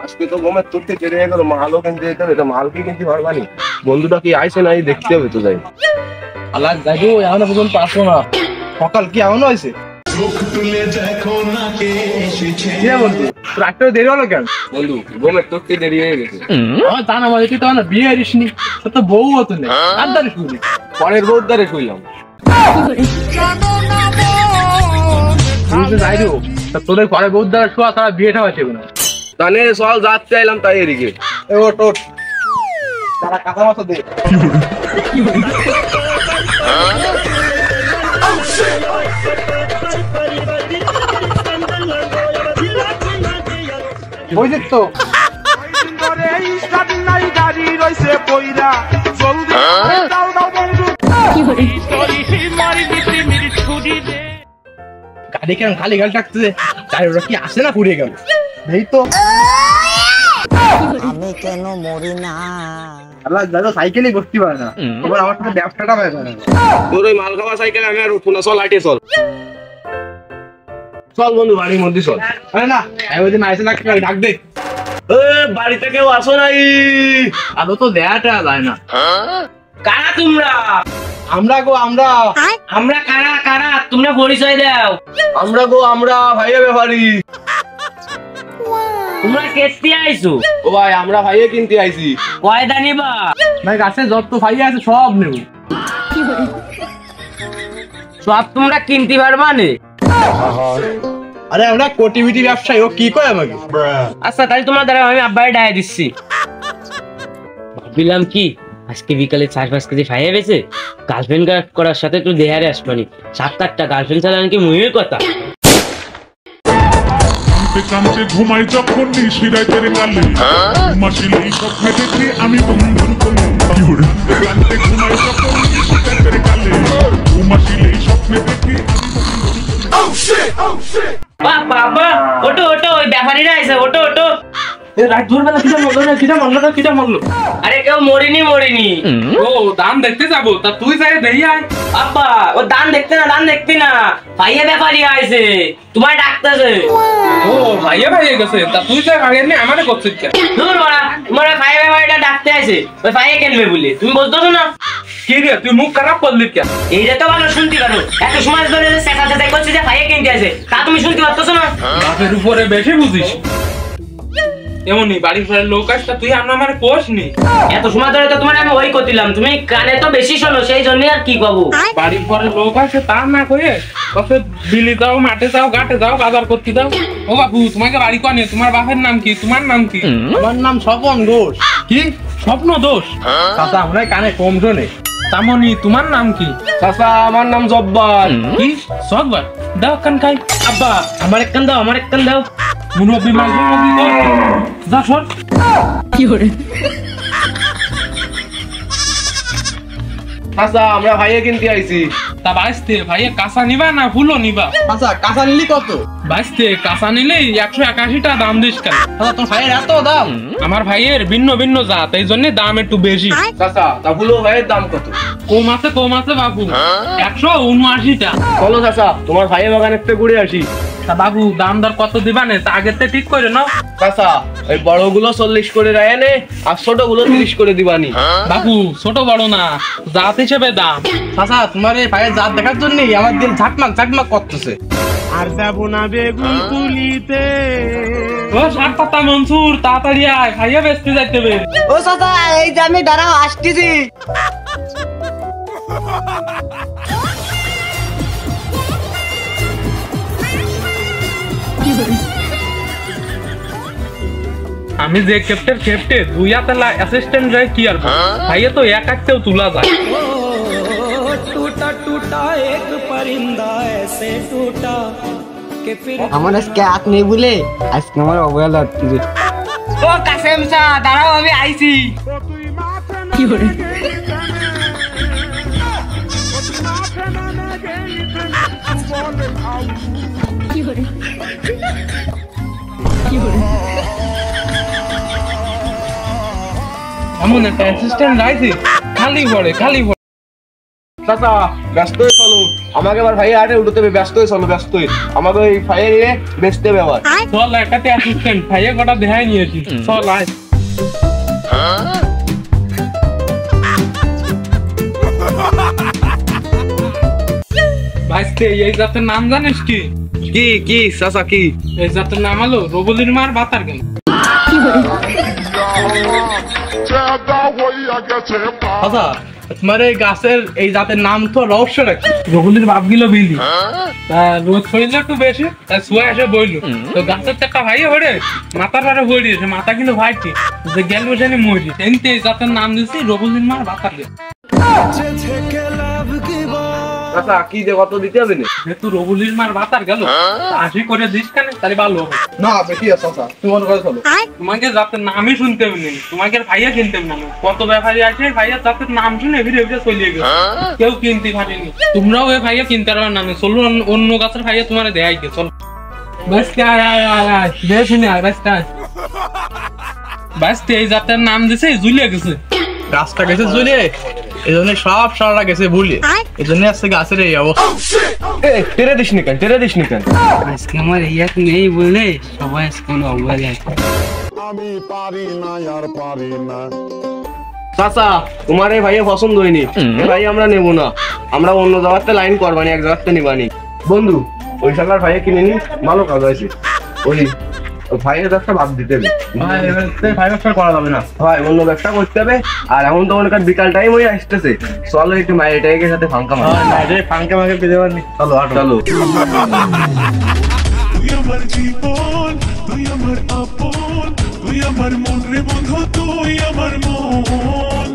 আজকে তো গমের তুলতে দেরি হয়ে গেল, মালও কিনতে যেতে হবে, মাল কি কিনতে পারবানি? বন্ধুটা কি আইসে নাই দেখতে হবে তো, যাই আলাদা যাইবো এখনো পর্যন্ত আসো না, সকাল কি এখনো হয়েছে? বন্ধু তোর একটা দেরি হলো কেন? বন্ধু গমের তুলতে দেরি হয়ে গেছে। আমার জানা মানে তুই তো বিয়ে হারিসনি, তোর তো বউ হতো না, আর দাঁড়ে শুনি পরের বউর দ্বারে শুইলাম। যাই দেবো তোদের পরে বউ দ্বারা শোয়া তারা বিয়েটা হয়েছে না, তানে সল যাতে চাইলাম তাই এদিকে ওট ওট তারা কাঁচা মাথা দে। বুঝছিস তো গাড়ি কেন খালি গাড়ি ডাকতেছে, তাই ওরা কি আসে না পুড়িয়ে গেল এই তো আমি কেন মরি না? আল্লাহ দাদা সাইকেলই বসতে পারে না, এবার আমার সাথে ব্যবসাটা পায় না। তোর ওই মাল খাওয়া সাইকেল আমি আর উঠবো না, চল হাইটে চল। চল বন্ধু বাড়ির মধ্যে চল। আরে না ওই দিন আইসে না ডাক দে, বাড়িতে কেউ আসো নাই? আদৌ তো দেয়াটা যায় না। কারা তোমরা? আমরা গো আমরা। আমরা কারা কারা তোমরা পরিচয় দাও। আমরা ভাইয়া ব্যাপারি। তোমরা কেটে আইছো? ও ভাই আমরা ভাইয়া কিনতে আইছি। কয়দা নিবা? ভাই গাছে যত ভাই আছে সব নেব। সব তোমরা কিনতে পারবা না? আরে আমরা কোটিবিটি ব্যবসায়ী, ও কি কয় আমাকে? আচ্ছা তাহলে তোমরা দাঁড়াও, আমি আব্বাই ডায়া দিচ্ছি। ভাবিলাম কি আজকে বিকালে 4-5 কেজি ফাইয়া বেছে গার্লফ্রেন্ড করার সাথে একটু দেহারে আসবানি, 7-8টা গার্লফ্রেন্ড ছাড়া নাকি মুহির কথা। কামতে ঘুমাই যখন নিশিরাতের কালে মাসিলেই স্বপ্নে দেখি আমি বন্ধন করলাম। কামতে ঘুমাই যখন নিশিরাতের কালে মাসিলেই স্বপ্নে দেখি বাবা ওটো ওটো, ওই ব্যাপারীরা আইছে, ওটো ওটো। রাত ভোরবেলা কিটা মরলো? আরে কেউ মরিনি। ও দাম দেখতে যাবো, তা তুই যাই দেখি আয়। আব্বা ও দান দেখতে না, ভাইয়া ব্যাপারী আইছে, তোমার ডাকতেছে। ও ভাইয়া গেছে, তা তুই যাই আগে নি আমারে করছিস কেন? দূর বড়া, তোমার ভাইয়া ব্যাপারীটা ডাকতে আইছে, ওই ভাইয়া কিনবে বলে, তুমি বুঝতেছো না? কি রে তুই মুখ খারাপ করলি কেন? এইটা তো ভালো শুনতে পারো, এত সময় ধরে চেঁচাচেঁচাই করছে যে ভাইয়া কিনতে আছে, তা তুমি শুনতে পারতেছো না? বাপের উপরে বেশি বুঝিস। এমনই বাড়ির ঘরের লোক আসটা তুই আমার কোষ নি। এত সময় ধরে তো তোমার আমি ওই করছিলাম, তুমি কানে তো বেশি শোনো, সেই জন্য আর কি কব। বাড়ির ঘরের লোক আসে তা না কয়ে কবে বিলি যাও, মাঠে যাও, ঘাটে যাও, বাজার করতে দাও। ও বাবু তোমাকে বাড়ি কনে, তোমার বাপের নাম কি, তোমার নাম কি? আমার নাম স্বপন ঘোষ। কি স্বপ্ন দোষ? চাচা আমরা কানে কম শোনে। তামনি তোমার নাম কি? চাচা আমার নাম জব্বার। কি জব্বার? দাও কান খাই। আব্বা আমার একখান দাও। মুরব্বী মাঝে যা সর। কি করে? চাচা আমরা ভাইয়া কিনতে আইছি। তা বাইসতে ভাইয়া কাঁচা নিবা না ফুলও নিবা? আচ্ছা কাঁচা নিলি কত? বাইসতে কাঁচা নিলে 181টা দাম দিস কেন? আচ্ছা তোর ভাইয়ের এত দাম? আমার ভাইয়ের ভিন্ন ভিন্ন জাত, এই জন্য দাম একটু বেশি। চাচা তা ফুলো ভাইয়ের দাম কত? কম আছে বাবু, 179টা। চলো চাচা তোমার ভাইয়ের বাগান একটু ঘুরে আসি। তা বাবু দাম দর কত দিবা নে, তা আগের থেকে ঠিক করে নাও। চাচা ওই বড় গুলো 40 করে রায় নে, আর ছোট গুলো 30 করে দিবানি। বাবু ছোট বড় না, জাত হিসেবে দাম। আচ্ছা তোমার এই ভাইয়ের জাত দেখার জন্য আমার দিন ঝাকমাক করতেছে। আর যাব না বেগুন তুলিতে। ও শাক পাতা মনসুর, তাড়াতাড়ি আয়, খাইয়া বেচতে যাইতে হবে। ও চাচা এই যে আমি দাঁড়াও আসতেছি। আমি যে খেপটে 2 হাতে অ্যাসিস্ট্যান্ট রে কি আর ভাইয়া তো এক হাতেও তুলা যায়। আমার আজকে হাত নেই বলে আজকে আমার অবহেলা হচ্ছে। ও কাসেম চা দাঁড়াও, আমি আইছি। কি করে? এমন একটা অ্যাসিস্ট্যান্ট রাইছে খালি পড়ে। চাচা ব্যস্ত হয়ে চলো, আমাকে আবার ভাই আরে উঠতে হবে, ব্যস্ত হয়ে চলো, ব্যস্ত হয়ে আমাকে ওই ভাইয়ে নিয়ে বেচতে হবে আবার। চল একাতে অ্যাসিস্ট্যান্ট ভাইয়া কটা দেখাই নিয়েছি, চল আয়। ভাইস্তে এই জাতের নাম জানিস কি? কি কি চাচা কি? এই জাতের নাম হলো রবুলির মার বাতার গেল। আচ্ছা তোমার এই গাছের এই জাতের নাম তো রহস্য রাখি। রবুলির বাপ গিলো বিলি, তা রোদ শরীরটা একটু বেশি, তা শুয়ে এসে বইলো তো গাছের তো একটা ভাই হরে মাথার পারে বই দিয়েছে, মাথা কিন্তু ভাইটি যে গেল বসে মরি, এনতে এই জাতের নাম দিয়েছি রবুলির মার বাতার গেল। চাচা কি যে কত দিতে হবে না? যেহেতু রবুলির মার বাতার গেল, আশি করে দিস কেন, তাহলে ভালো হবে। না বেশি আছে চাচা, তুমি মনে করে চলো। তোমাকে জাতের নামই শুনতে হবে না, তোমাকে আর ভাইয়া কিনতে হবে না। কত ব্যাপারী আছে ভাইয়া জাতের নাম শুনে এভিরে এভিরে চলিয়ে গেছে, কেউ কিনতে পারেনি। তোমরাও ওই ভাইয়া কিনতে পারবে না, চলো অন্য গাছের ভাইয়া তোমার দেখাই গে, চলো। বাস্তে আয় আয় আয় আয়, বেশি না বাস্তে আয়। বাস্তে এই জাতের নাম দিছে ঝুলিয়ে গেছে, গাছটা গেছে ঝুলে, এই জন্য সব সারা গেছে ভুলে, এই জন্য আজকে গাছের এই অবস্থা। তেরে দিস নি কেন, তেরে দিস নি কেন? আজকে আমার ইয়াক নেই বলে সবাই স্কুল অবহেলা করে। আমি পারি না আর পারি না। চাচা তোমার এই ভাইয়া পছন্দ হয়নি, এই ভাই আমরা নেবো না, আমরা অন্য জায়গাতে লাইন করবানি, এক জায়গাতে নিবানি। বন্ধু ওই শালার ভাইয়া কিনে নি, ভালো কাজ হয়েছে। ওই ভাইয়ের ব্যবসা বাদ দিতে হবে ভাই, এবার ভাই ব্যবসা করা যাবে না ভাই, অন্য ব্যবসা করতে হবে। আর এখন তো মনে কর বিকাল টাইম হয়ে আসতেছে, চলো একটু মায়ের টাইকের সাথে ফাঙ্কা মারি। ফাঙ্কা মাকে পেতে পারিনি, চলো চলো। তুই আমার জীবন, তুই আমার আপন, তুই আমার মন রে বন্ধু, তুই আমার মন।